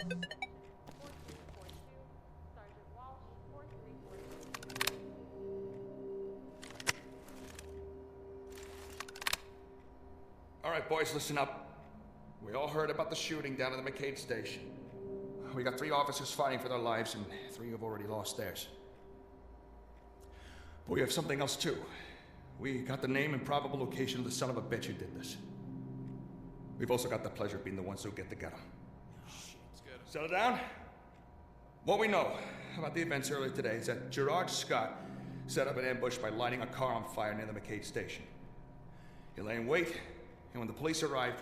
All right, boys, listen up. We all heard about the shooting down at the McCade station. We got 3 officers fighting for their lives, and 3 have already lost theirs. But we have something else, too. We got the name and probable location of the son of a bitch who did this. We've also got the pleasure of being the ones who get to get him. Settle down. What we know about the events earlier today is that Gerard Scott set up an ambush by lighting a car on fire near the McCade station. He lay in wait, and when the police arrived,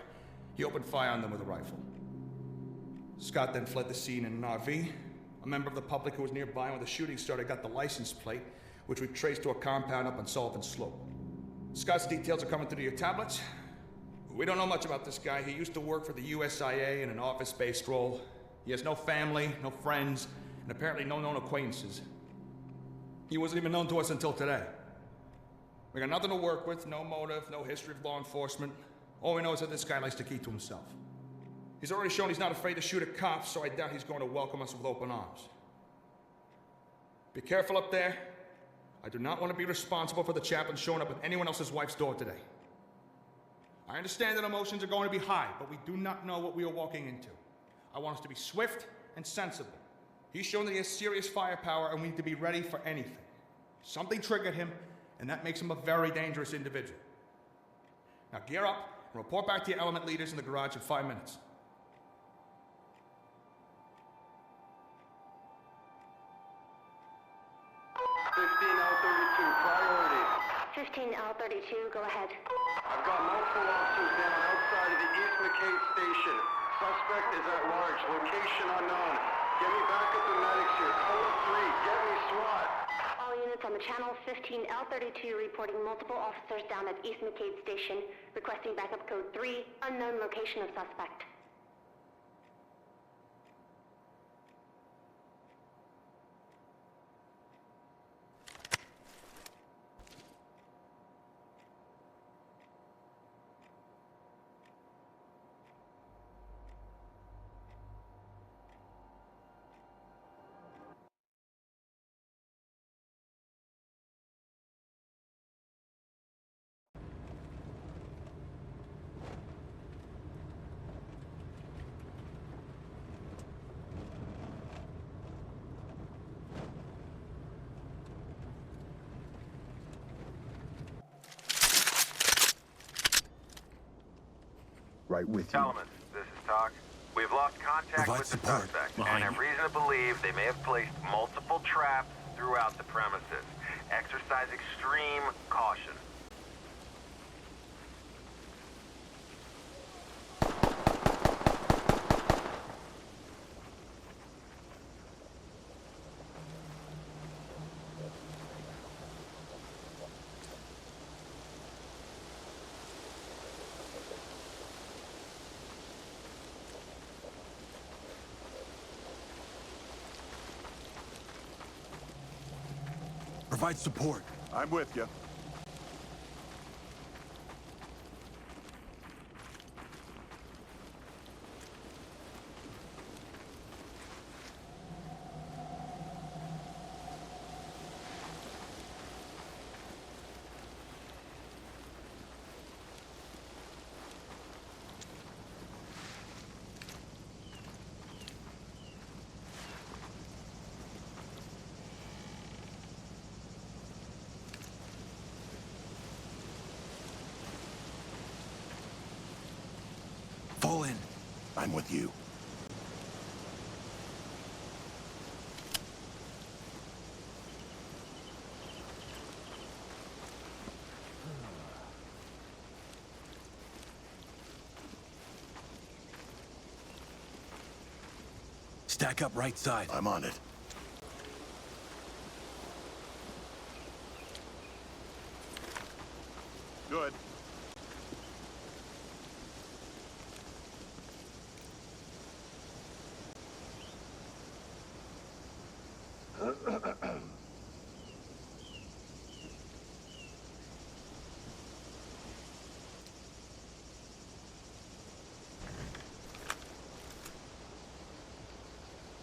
he opened fire on them with a rifle. Scott then fled the scene in an RV. A member of the public who was nearby when the shooting started got the license plate, which we traced to a compound up on Sullivan Slope. Scott's details are coming through your tablets. We don't know much about this guy. He used to work for the USIA in an office-based role. He has no family, no friends, and apparently no known acquaintances. He wasn't even known to us until today. We got nothing to work with, no motive, no history of law enforcement. All we know is that this guy likes to keep to himself. He's already shown he's not afraid to shoot at cops, so I doubt he's going to welcome us with open arms. Be careful up there. I do not want to be responsible for the chaplain showing up at anyone else's wife's door today. I understand that emotions are going to be high, but we do not know what we are walking into. I want us to be swift and sensible. He's shown that he has serious firepower, and we need to be ready for anything. Something triggered him, and that makes him a very dangerous individual. Now gear up and report back to your element leaders in the garage in 5 minutes. 15L32, go ahead. I've got multiple officers down outside of the East McCade station. Suspect is at large. Location unknown. Get me backup and medics here. Code 3. Get me SWAT. All units on the channel. 15L32 reporting multiple officers down at East McCade station. Requesting backup code 3. Unknown location of suspect. Right with you. Telemans, this is Talk. We've lost contact with the suspect and have reason to believe they may have placed multiple traps throughout the premises. Exercise extreme caution. Provide support. I'm with you. Fall in. I'm with you. Stack up right side. I'm on it. Good.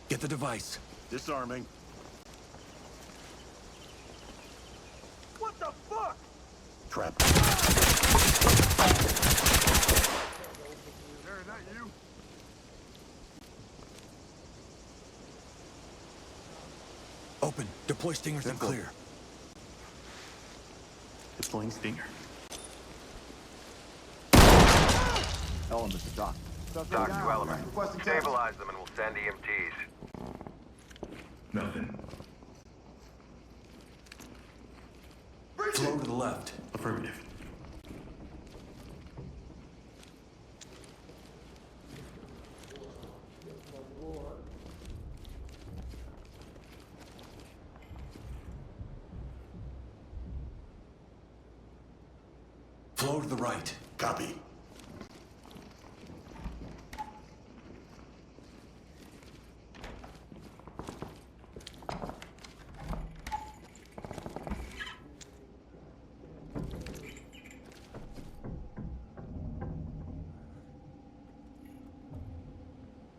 Get the device. Disarming. What the fuck? Trap. There, is that you? Open. Deploy stingers and clear. Deploying Stinger. Elements to dock. Dock to element. Stabilize them and we'll send EMTs. Nothing. Flow to the left. Affirmative. Flow to the right. Copy.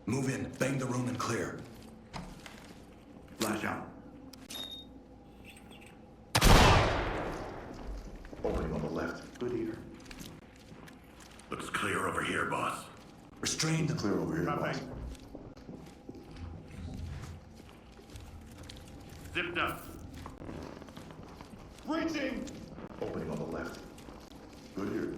Move in, bang the room and clear. Flash out. Opening on the left. Good ear. Looks clear over here, boss. Restrained. Clear over here, boss. Zipped up. Breaching! Opening on the left. Good here.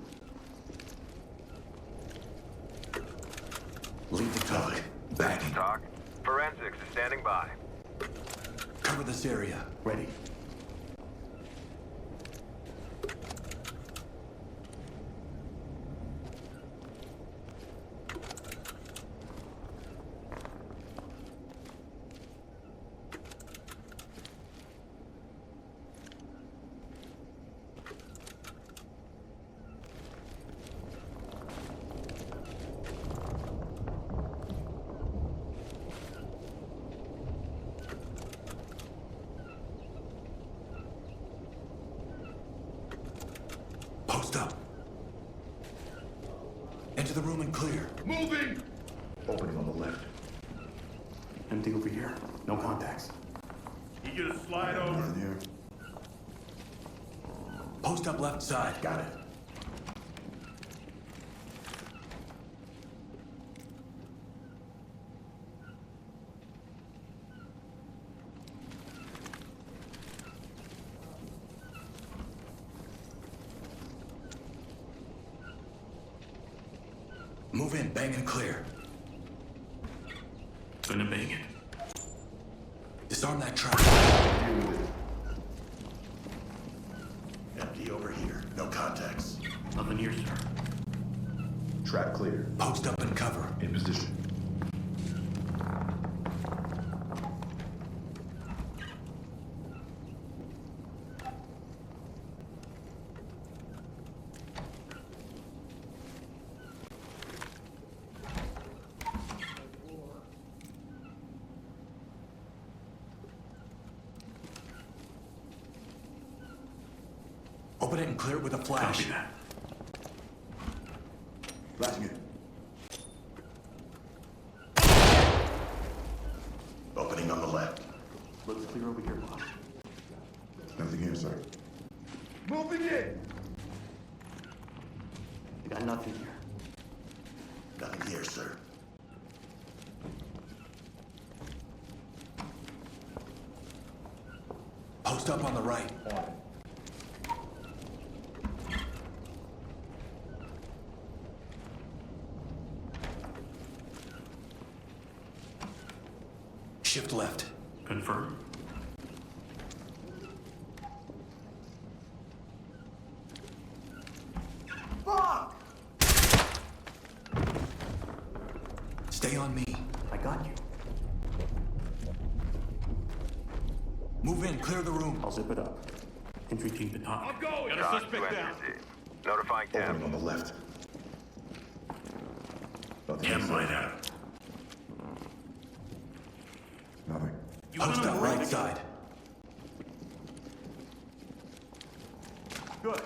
Lead the talk. Backing. Talk. Forensics is standing by. Cover this area. Ready. Post up. Enter the room and clear. Moving! Opening on the left. Empty over here. No contacts. You gonna slide over? Nothing here. Post up left side. Got it. Move in, bang and clear. Gonna bang it. Disarm that trap. Empty over here. No contacts. Nothing here, sir. Trap clear. Post up and cover. In position. Open it and clear it with a flash. Copy that. Flashing it. Opening on the left. Looks clear over here, boss. Nothing here, sir. Moving in! We got nothing here. Nothing here, sir. Post up on the right. Shift left. Confirm. Fuck! Stay on me. I got you. Move in, clear the room. I'll zip it up. Entry team to talk. I'm going! Talk to entry team. Notifying Opening on Tim. the left. Tim might out. Nothing. Post up right side. Good.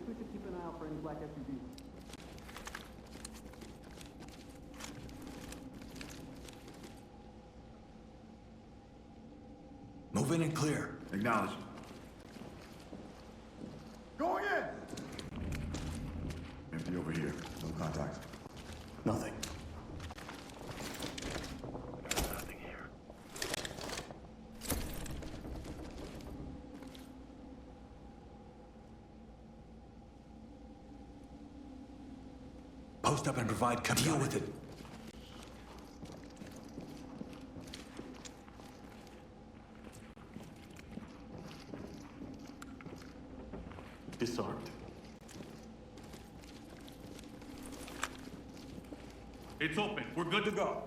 Guess we should keep an eye out for any black SUVs. Move in and clear. Acknowledge. Going in! Empty over here. No contacts. Nothing. Nothing here. Post up and provide cover. Deal with it. Disarmed. It's open. We're good to go.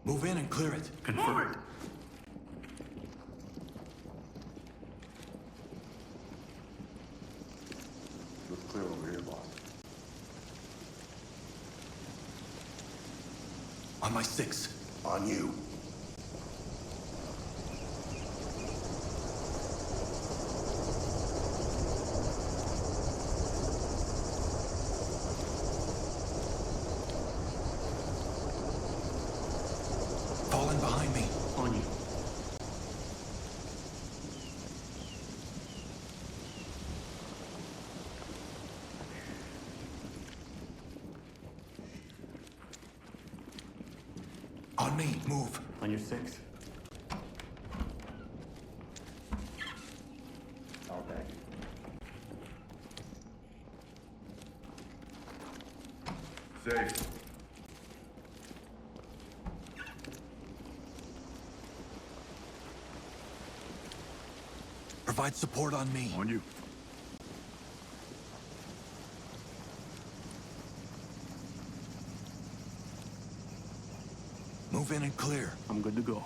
Move in and clear it. Confirmed. Looks clear over here, boss. On my 6. On you. Falling behind me. On you. On me. Move. On your 6. Okay. Safe. Provide support on me. On you. Move in and clear. I'm good to go.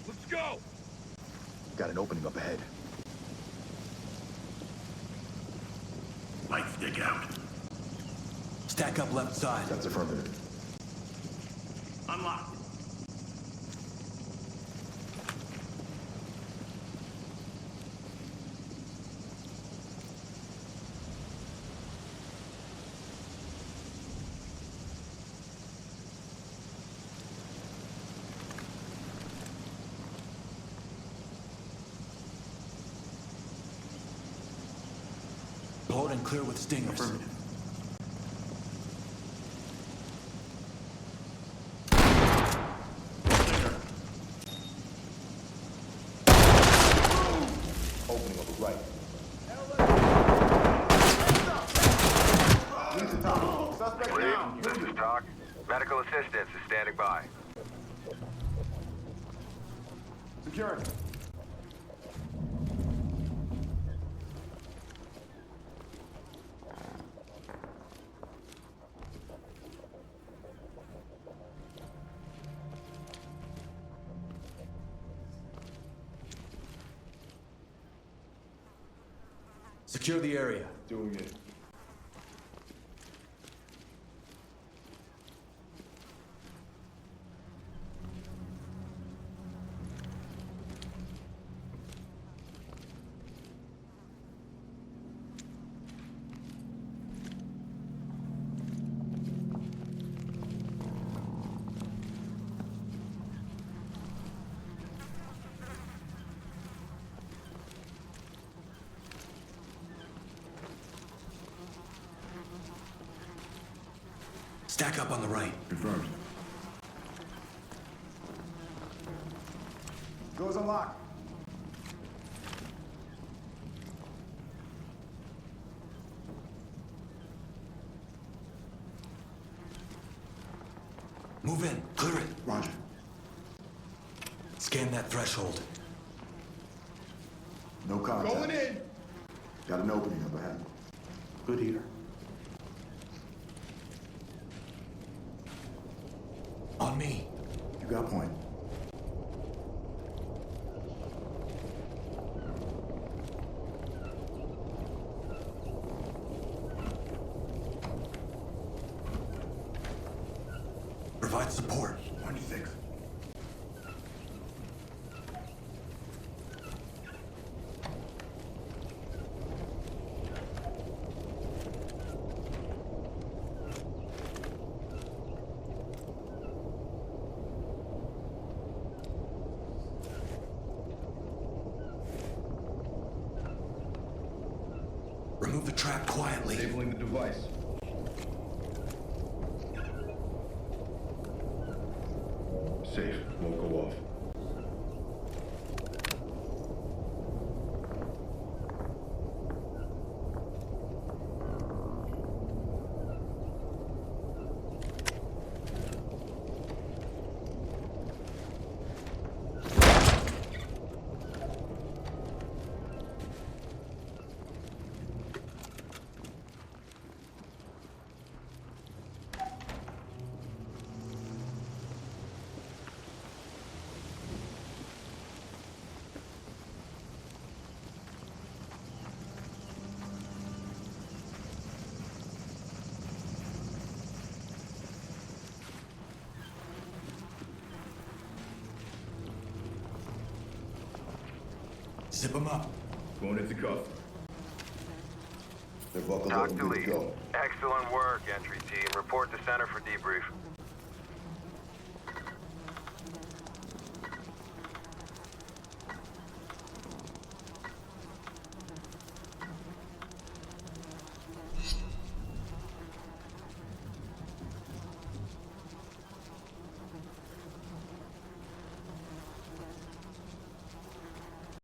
Let's go! Got an opening up ahead. Light stick out. Stack up left side. That's affirmative. Unlocked. Blow it and clear with stingers. Affirmative. Opening on the right. Lead, this is Talk. Medical assistance is standing by. Security. Secure the area. Doing it. Stack up on the right. Confirmed. Doors unlocked. Move in. Clear it. Roger. Scan that threshold. No contact. Going in! Got an opening up ahead. Good here. On me. You got point. support. 26. Remove the trap quietly. Disabling the device. Safe. Won't go off. Zip him up. Going into cuff. They're buckled Talk up and to good lead. to go. Excellent work, entry team. Report to center for debrief.